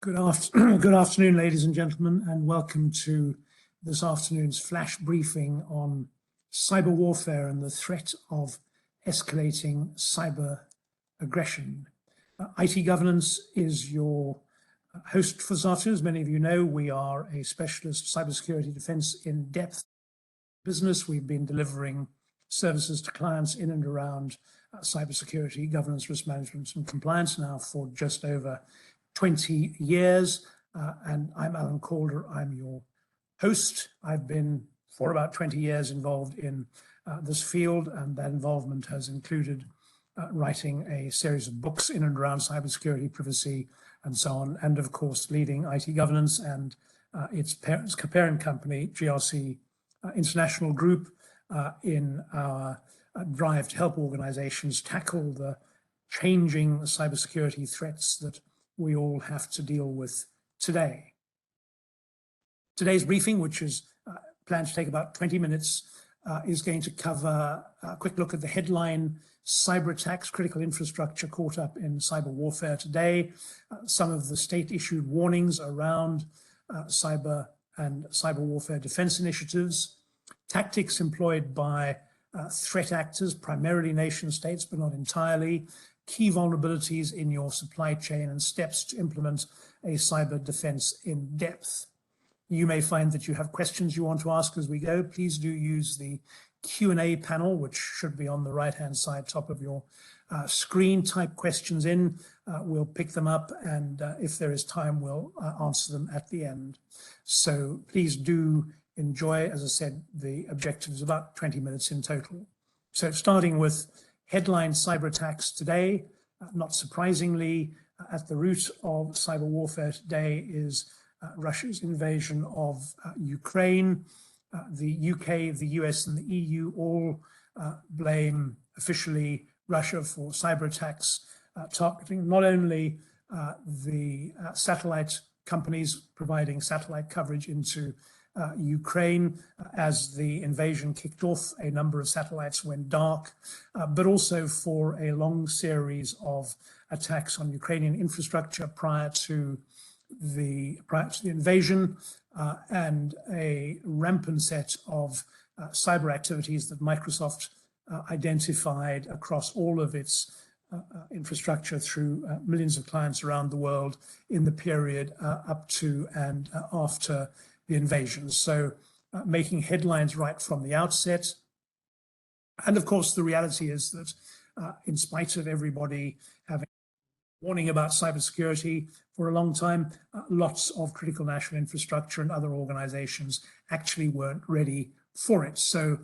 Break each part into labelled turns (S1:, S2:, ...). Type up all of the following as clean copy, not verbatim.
S1: Good afternoon, ladies and gentlemen, and welcome to this afternoon's flash briefing on cyber warfare and the threat of escalating cyber aggression. IT Governance is your host for this afternoon. As many of you know, we are a specialist cybersecurity defense in depth business. We've been delivering services to clients in and around cybersecurity, governance, risk management, and compliance now for just over 20 years, and I'm Alan Calder. I'm your host. I've been for about 20 years involved in this field, and that involvement has included writing a series of books in and around cybersecurity, privacy, and so on, and of course leading IT Governance and its parent company, GRC International Group, in our drive to help organizations tackle the changing cybersecurity threats that we all have to deal with today. Today's briefing, which is planned to take about 20 minutes, is going to cover a quick look at the headline cyber attacks, critical infrastructure caught up in cyber warfare today, some of the state-issued warnings around cyber and cyber warfare defense initiatives, tactics employed by threat actors, primarily nation states, but not entirely, key vulnerabilities in your supply chain, and steps to implement a cyber defense in depth. You may find that you have questions you want to ask as we go. Please do use the Q&A panel, which should be on the right-hand side top of your screen. Type questions in, we'll pick them up, and if there is time, we'll answer them at the end. So please do enjoy. As I said, the objective is about 20 minutes in total. So starting with headline cyber attacks today, not surprisingly, at the root of cyber warfare today is Russia's invasion of Ukraine. The UK, the US, and the EU all blame officially Russia for cyber attacks targeting not only the satellite companies providing satellite coverage into Ukraine. As the invasion kicked off, a number of satellites went dark, but also for a long series of attacks on Ukrainian infrastructure prior to the invasion, and a rampant set of cyber activities that Microsoft identified across all of its infrastructure through millions of clients around the world in the period up to and after the invasion. So making headlines right from the outset. And of course, the reality is that in spite of everybody having warning about cybersecurity for a long time, lots of critical national infrastructure and other organizations actually weren't ready for it. So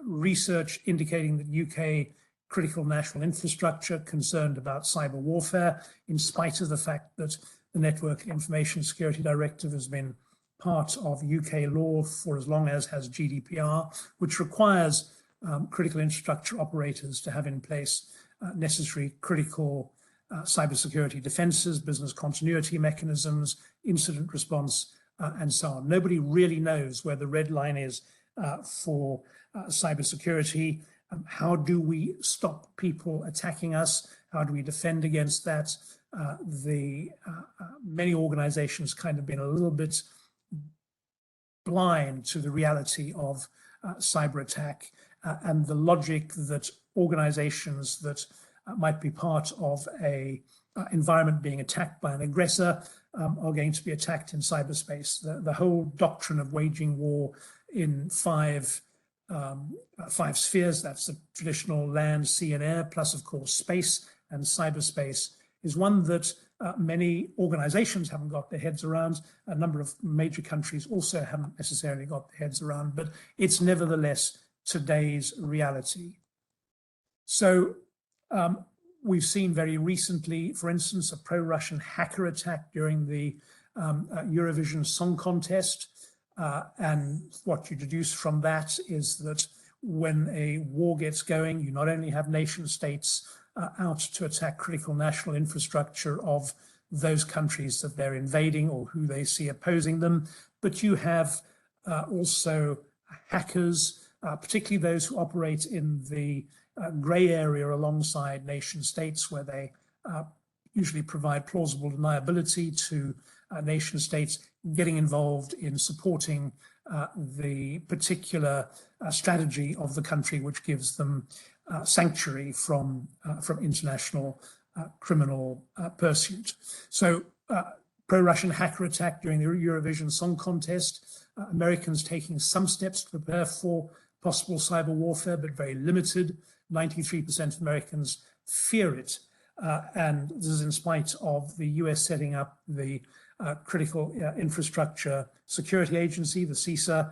S1: research indicating that UK critical national infrastructure concerned about cyber warfare, in spite of the fact that the Network Information Security Directive has been part of UK law for as long as has GDPR, which requires critical infrastructure operators to have in place necessary critical cybersecurity defenses, business continuity mechanisms, incident response, and so on. Nobody really knows where the red line is for cybersecurity. How do we stop people attacking us? How do we defend against that? Many organizations kind of been a little bit blind to the reality of cyber attack and the logic that organizations that might be part of a environment being attacked by an aggressor are going to be attacked in cyberspace. The whole doctrine of waging war in five spheres, that's the traditional land, sea, and air, plus of course space and cyberspace, is one that many organizations haven't got their heads around. A number of major countries also haven't necessarily got their heads around, but it's nevertheless today's reality. So we've seen very recently, for instance, a pro-Russian hacker attack during the Eurovision Song Contest. And what you deduce from that is that when a war gets going, you not only have nation states out to attack critical national infrastructure of those countries that they're invading or who they see opposing them, but you have also hackers, particularly those who operate in the grey area alongside nation states, where they usually provide plausible deniability to nation states getting involved in supporting the particular strategy of the country, which gives them sanctuary from international criminal pursuit. So pro-Russian hacker attack during the Eurovision Song Contest, Americans taking some steps to prepare for possible cyber warfare, but very limited. 93% of Americans fear it. And this is in spite of the US setting up the Critical Infrastructure Security Agency, the CISA,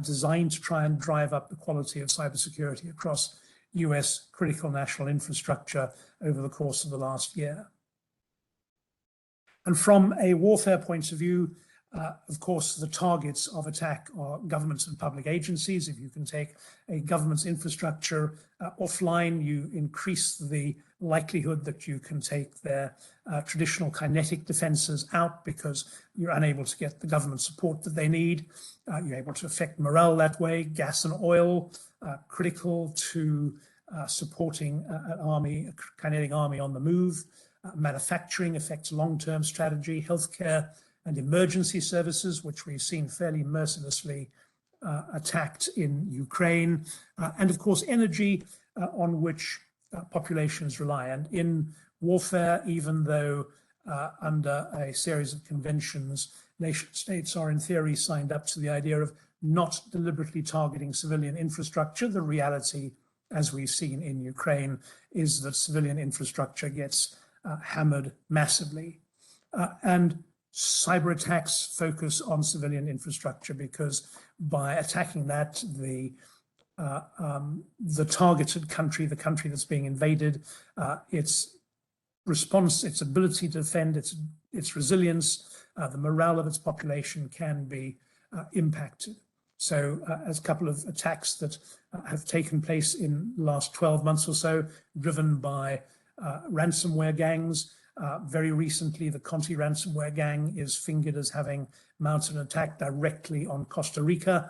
S1: designed to try and drive up the quality of cybersecurity across US critical national infrastructure over the course of the last year. And from a warfare point of view, of course, the targets of attack are governments and public agencies. If you can take a government's infrastructure offline, you increase the likelihood that you can take their traditional kinetic defenses out because you're unable to get the government support that they need. You're able to affect morale that way. Gas and oil, critical to supporting an army, a kinetic army on the move. Manufacturing affects long-term strategy. Healthcare and emergency services, which we've seen fairly mercilessly attacked in Ukraine, and of course energy, on which populations rely. And in warfare, even though under a series of conventions, nation states are in theory signed up to the idea of not deliberately targeting civilian infrastructure, the reality, as we've seen in Ukraine, is that civilian infrastructure gets hammered massively. And cyber attacks focus on civilian infrastructure because by attacking that, the targeted country, the country that's being invaded, its response, its ability to defend, its resilience, the morale of its population can be impacted. So as a couple of attacks that have taken place in the last 12 months or so, driven by ransomware gangs. Very recently, the Conti ransomware gang is fingered as having mounted an attack directly on Costa Rica,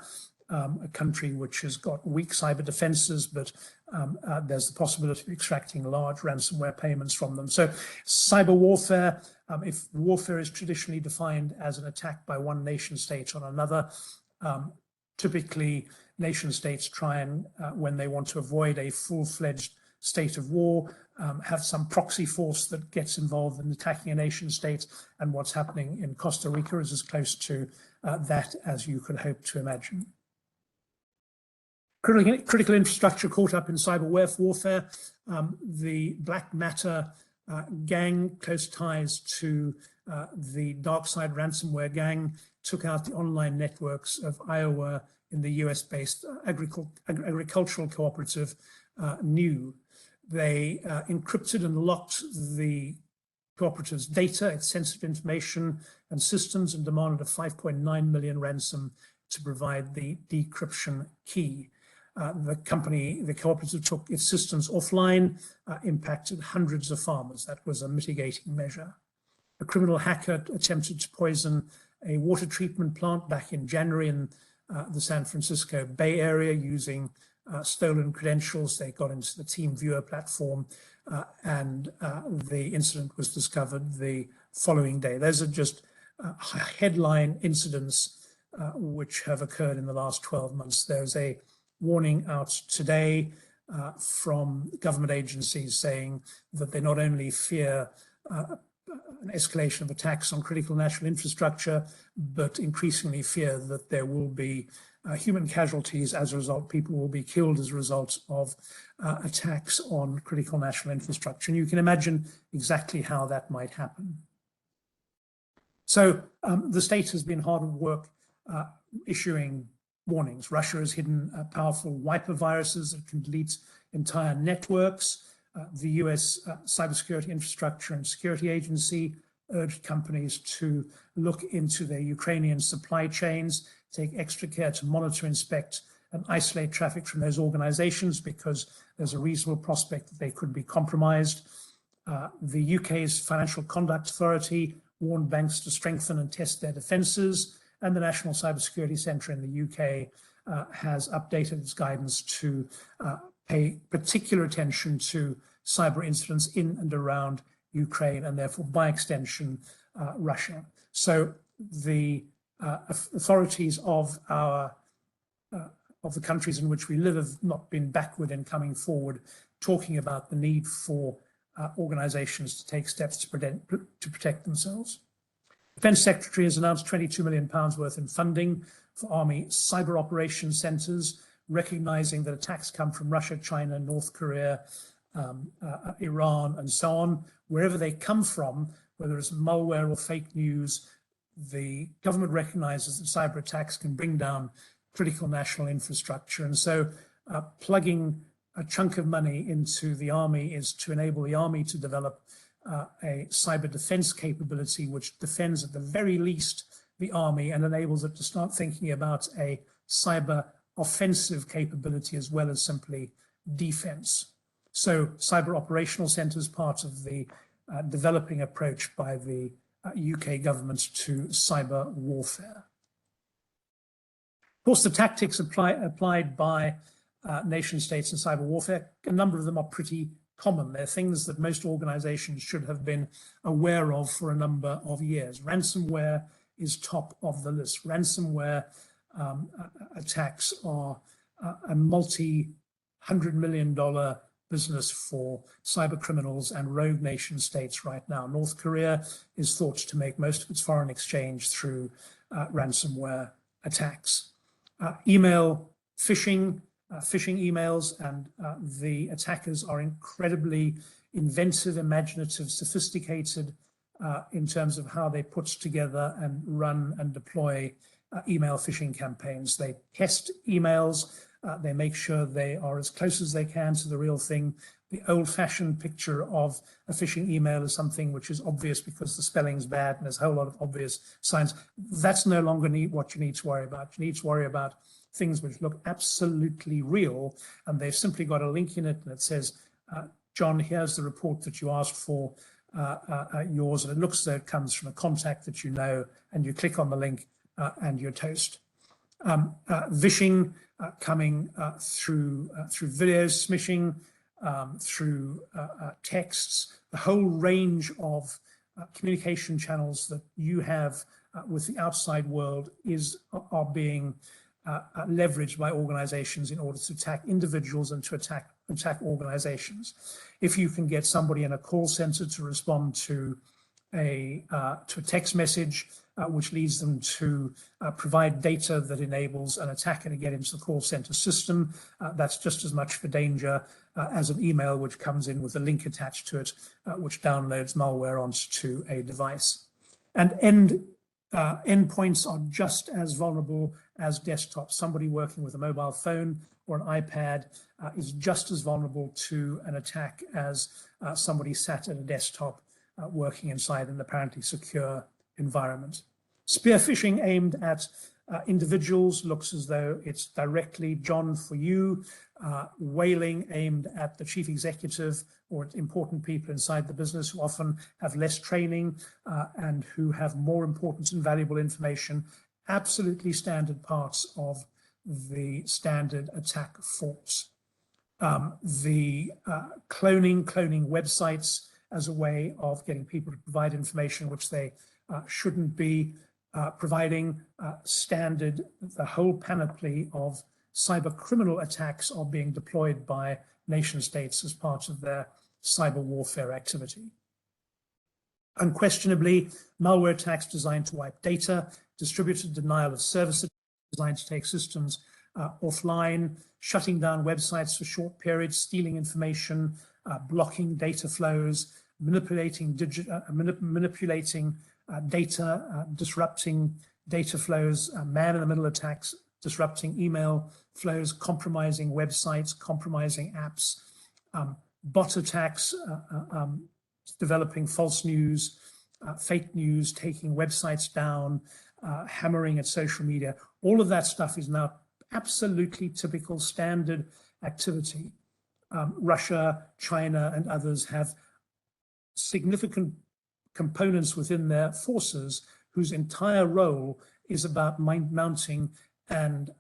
S1: a country which has got weak cyber defenses, but there's the possibility of extracting large ransomware payments from them. So cyber warfare, if warfare is traditionally defined as an attack by one nation state on another, typically nation states try and, when they want to avoid a full-fledged state of war, have some proxy force that gets involved in attacking a nation state, and what's happening in Costa Rica is as close to that as you could hope to imagine. Critical infrastructure caught up in cyber warfare. The Black Matter gang, close ties to the dark side ransomware gang, took out the online networks of Iowa in the US-based agricultural cooperative NEW. They encrypted and locked the cooperative's data, its sensitive information and systems, and demanded a 5.9 million ransom to provide the decryption key. The cooperative took its systems offline, impacted hundreds of farmers. That was a mitigating measure. A criminal hacker attempted to poison a water treatment plant back in January in the San Francisco Bay Area using stolen credentials. They got into the TeamViewer platform, and the incident was discovered the following day. Those are just headline incidents which have occurred in the last 12 months. There's a warning out today from government agencies saying that they not only fear an escalation of attacks on critical national infrastructure, but increasingly fear that there will be human casualties as a result. People will be killed as a result of attacks on critical national infrastructure. And you can imagine exactly how that might happen. So the state has been hard at work issuing warnings. Russia has hidden powerful wiper viruses that can delete entire networks. The US Cybersecurity Infrastructure and Security Agency urged companies to look into their Ukrainian supply chains, take extra care to monitor, inspect, and isolate traffic from those organizations because there's a reasonable prospect that they could be compromised. The UK's Financial Conduct Authority warned banks to strengthen and test their defenses, and the National Cybersecurity Centre in the UK has updated its guidance to pay particular attention to cyber incidents in and around Ukraine and therefore by extension Russia. So the authorities of the countries in which we live have not been backward in coming forward, talking about the need for organizations to take steps to protect themselves. The Defence Secretary has announced £22 million worth in funding for Army cyber operations centres, recognising that attacks come from Russia, China, North Korea, Iran, and so on. Wherever they come from, whether it's malware or fake news, the government recognises that cyber attacks can bring down critical national infrastructure. And so plugging a chunk of money into the army is to enable the army to develop a cyber defense capability which defends at the very least the army and enables it to start thinking about a cyber offensive capability as well as simply defense. So cyber operational centres, part of the developing approach by the UK government to cyber warfare. Of course, the tactics applied by nation states in cyber warfare, a number of them are pretty common. They're things that most organizations should have been aware of for a number of years. Ransomware is top of the list. Ransomware attacks are a multi-$100 million business for cyber criminals and rogue nation states right now. North Korea is thought to make most of its foreign exchange through ransomware attacks. Email phishing, phishing emails, and the attackers are incredibly inventive, imaginative, sophisticated in terms of how they put together and run and deploy email phishing campaigns. They test emails, they make sure they are as close as they can to the real thing. The old-fashioned picture of a phishing email is something which is obvious because the spelling's bad and there's a whole lot of obvious signs. That's no longer what you need to worry about. You need to worry about things which look absolutely real, and they've simply got a link in it and it says, John, here's the report that you asked for, yours, and it looks as though it comes from a contact that you know, and you click on the link and you're toast. Vishing coming through videos, smishing, through texts, the whole range of communication channels that you have with the outside world are being leveraged by organizations in order to attack individuals and to attack organizations. If you can get somebody in a call center to respond to a text message, which leads them to provide data that enables an attacker to get into the call center system, that's just as much for danger as an email which comes in with a link attached to it, which downloads malware onto a device. And endpoints are just as vulnerable as desktops. Somebody working with a mobile phone or an iPad is just as vulnerable to an attack as somebody sat at a desktop working inside an apparently secure environment. Spear phishing aimed at individuals looks as though it's directly John for you. Whaling aimed at the chief executive or important people inside the business who often have less training and who have more important and valuable information. Absolutely standard parts of the standard attack force. The cloning websites as a way of getting people to provide information which they shouldn't be providing. Standard, the whole panoply of cyber criminal attacks are being deployed by nation states as part of their cyber warfare activity. Unquestionably, malware attacks designed to wipe data, distributed denial of services designed to take systems offline, shutting down websites for short periods, stealing information, blocking data flows, manipulating data, disrupting data flows, man-in-the-middle attacks, disrupting email flows, compromising websites, compromising apps, bot attacks, developing false news, fake news, taking websites down, hammering at social media. All of that stuff is now absolutely typical standard activity. Russia, China, and others have significant components within their forces whose entire role is about mounting and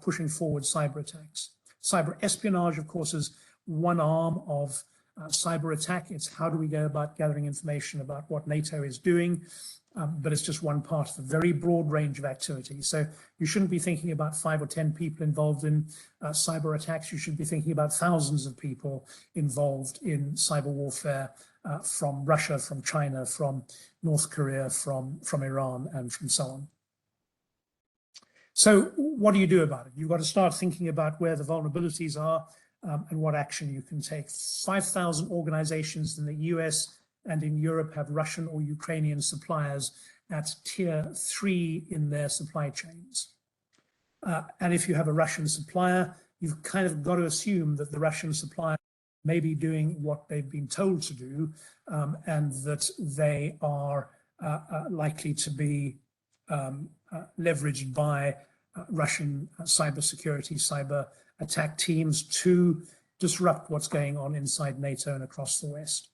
S1: pushing forward cyber attacks. Cyber espionage, of course, is one arm of cyber attack. It's how do we go about gathering information about what NATO is doing. But it's just one part of a very broad range of activities. So you shouldn't be thinking about 5 or 10 people involved in cyber attacks. You should be thinking about thousands of people involved in cyber warfare from Russia, from China, from North Korea, from Iran, and from so on. So what do you do about it? You've got to start thinking about where the vulnerabilities are and what action you can take. 5,000 organizations in the US and in Europe have Russian or Ukrainian suppliers at tier 3 in their supply chains. And if you have a Russian supplier, you've kind of got to assume that the Russian supplier may be doing what they've been told to do, and that they are likely to be leveraged by Russian cybersecurity, cyber attack teams to disrupt what's going on inside NATO and across the West.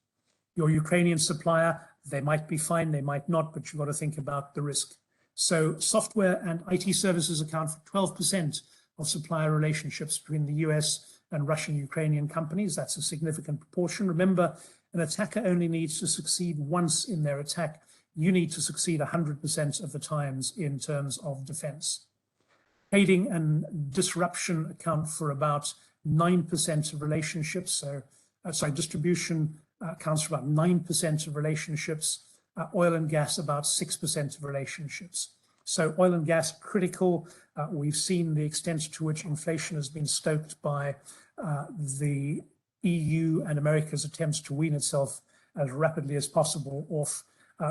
S1: Your Ukrainian supplier, they might be fine, they might not, but you've got to think about the risk. So software and IT services account for 12% of supplier relationships between the US and Russian Ukrainian companies. That's a significant proportion. Remember, an attacker only needs to succeed once in their attack. You need to succeed 100% of the times in terms of defense. Trading and disruption account for about 9% of relationships. Distribution accounts for about 9% of relationships, oil and gas about 6% of relationships. So oil and gas critical. We've seen the extent to which inflation has been stoked by the EU and America's attempts to wean itself as rapidly as possible off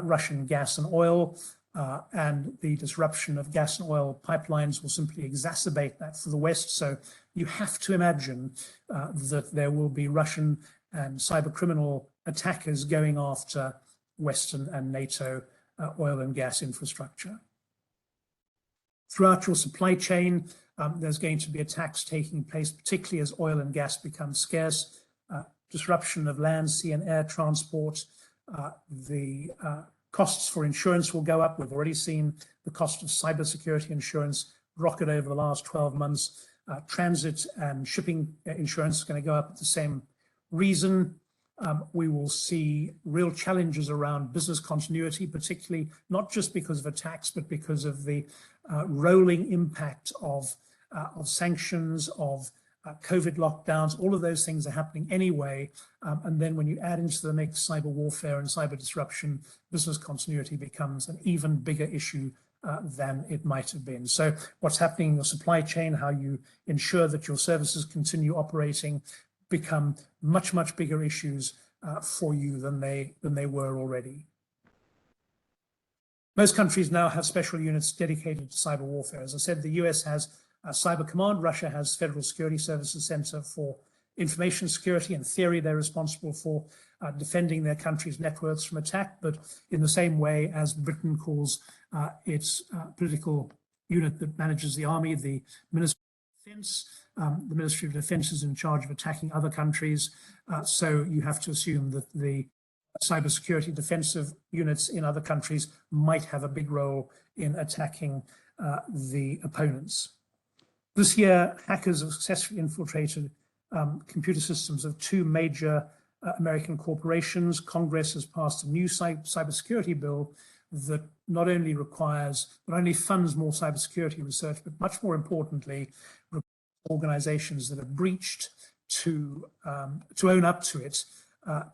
S1: Russian gas and oil. And the disruption of gas and oil pipelines will simply exacerbate that for the West. So you have to imagine that there will be Russian and cyber criminal attackers going after Western and NATO oil and gas infrastructure. Throughout your supply chain, there's going to be attacks taking place, particularly as oil and gas become scarce, disruption of land, sea, and air transport. The costs for insurance will go up. We've already seen the cost of cybersecurity insurance rocket over the last 12 months. Transit and shipping insurance is going to go up at the same reason. We will see real challenges around business continuity, particularly not just because of attacks, but because of the rolling impact of sanctions, of COVID lockdowns. All of those things are happening anyway. And then when you add into the mix cyber warfare and cyber disruption, business continuity becomes an even bigger issue than it might have been. So what's happening in your supply chain, how you ensure that your services continue operating, become much, much bigger issues for you than they were already. Most countries now have special units dedicated to cyber warfare. As I said, the US has Cyber Command, Russia has Federal Security Services Center for Information Security. In theory, they're responsible for defending their country's networks from attack, but in the same way as Britain calls its political unit that manages the army, the Ministry of Defense. The Ministry of Defense is in charge of attacking other countries. So you have to assume that the cybersecurity defensive units in other countries might have a big role in attacking the opponents. This year, hackers have successfully infiltrated computer systems of 2 major American corporations. Congress has passed a new cybersecurity bill that not only funds more cybersecurity research, but much more importantly, organizations that have breached to own up to it,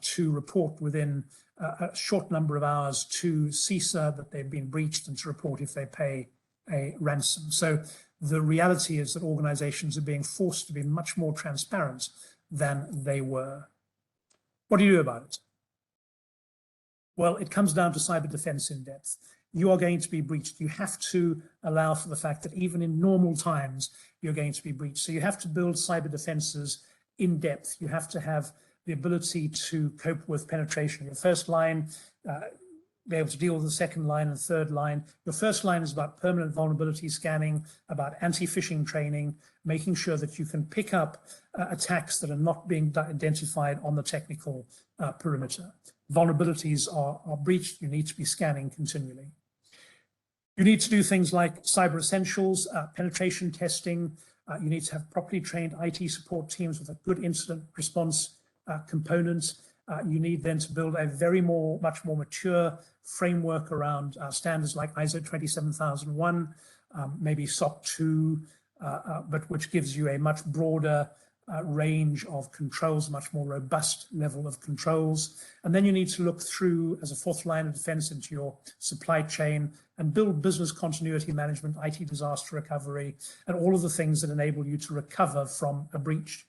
S1: to report within a short number of hours to CISA that they've been breached and to report if they pay a ransom. So the reality is that organizations are being forced to be much more transparent than they were. What do you do about it? Well, it comes down to cyber defense in depth. You are going to be breached. You have to allow for the fact that even in normal times, you're going to be breached. So you have to build cyber defenses in depth. You have to have the ability to cope with penetration of your first line, be able to deal with the second line and third line. Your first line is about permanent vulnerability scanning, about anti-phishing training, making sure that you can pick up attacks that are not being identified on the technical perimeter. Vulnerabilities are breached. You need to be scanning continually. You need to do things like cyber essentials, penetration testing. You need to have properly trained IT support teams with a good incident response component. You need then to build a much more mature framework around standards like ISO 27001, maybe SOC 2, but which gives you a much broader range of controls, much more robust level of controls. And then you need to look through as a fourth line of defense into your supply chain and build business continuity management, IT disaster recovery, and all of the things that enable you to recover from a breach.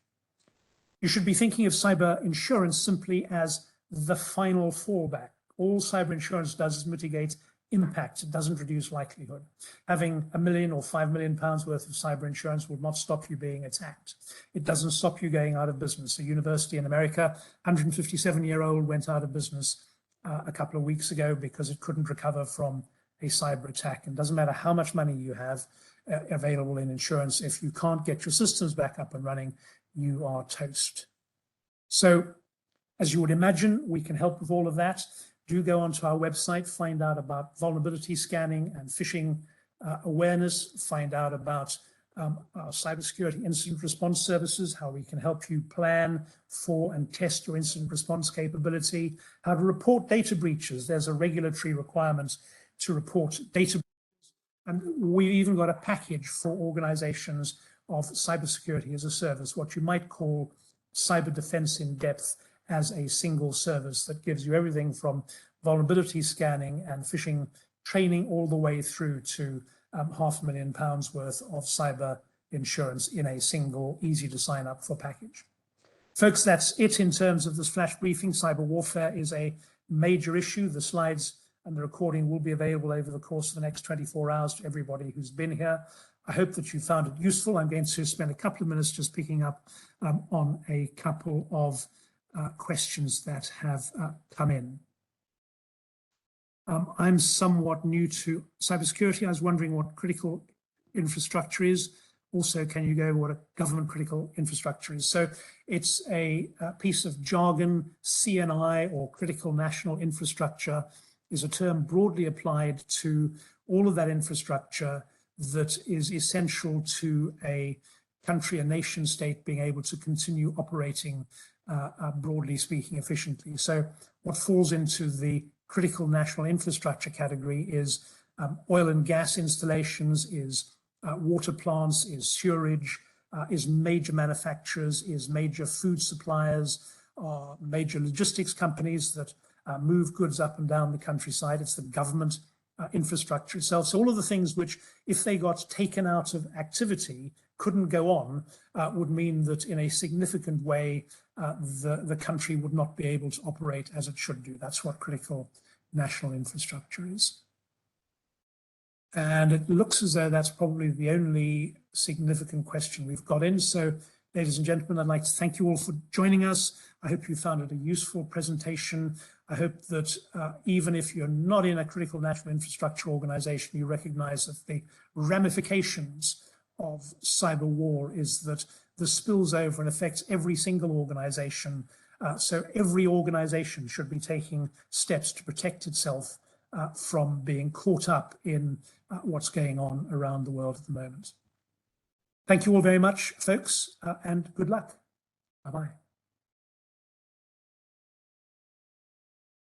S1: You should be thinking of cyber insurance simply as the final fallback. All cyber insurance does is mitigate impact. It doesn't reduce likelihood. Having £1 million or £5 million worth of cyber insurance will not stop you being attacked. It doesn't stop you going out of business. A university in America, 157-year-old, went out of business a couple of weeks ago because it couldn't recover from a cyber attack. And it doesn't matter how much money you have available in insurance, if you can't get your systems back up and running, you are toast. So, as you would imagine, we can help with all of that. Do go onto our website, find out about vulnerability scanning and phishing awareness, find out about our cybersecurity incident response services, how we can help you plan for and test your incident response capability, how to report data breaches. There's a regulatory requirement to report data breaches, and we've even got a package for organizations of cybersecurity as a service, what you might call cyber defense in depth, as a single service that gives you everything from vulnerability scanning and phishing training all the way through to £500,000 worth of cyber insurance in a single, easy to sign up for package. Folks, that's it in terms of this flash briefing. Cyber warfare is a major issue. The slides and the recording will be available over the course of the next 24 hours to everybody who's been here. I hope that you found it useful. I'm going to spend a couple of minutes just picking up on a couple of questions that have come in. I'm somewhat new to cybersecurity. I was wondering what critical infrastructure is. Also, can you go over what a government critical infrastructure is? So it's a piece of jargon. CNI, or critical national infrastructure, is a term broadly applied to all of that infrastructure that is essential to a country, a nation state being able to continue operating broadly speaking, efficiently. So what falls into the critical national infrastructure category is oil and gas installations, is water plants, is sewerage, is major manufacturers, is major food suppliers, major logistics companies that move goods up and down the countryside. It's the government infrastructure itself. So all of the things which, if they got taken out of activity, couldn't go on, would mean that in a significant way, the country would not be able to operate as it should do. That's what critical national infrastructure is. And it looks as though that's probably the only significant question we've got in. So, ladies and gentlemen, I'd like to thank you all for joining us. I hope you found it a useful presentation. I hope that even if you're not in a critical national infrastructure organization, you recognize that the ramifications of cyber war is that this spills over and affects every single organization. So every organization should be taking steps to protect itself from being caught up in what's going on around the world at the moment. Thank you all very much, folks, and good luck. Bye-bye.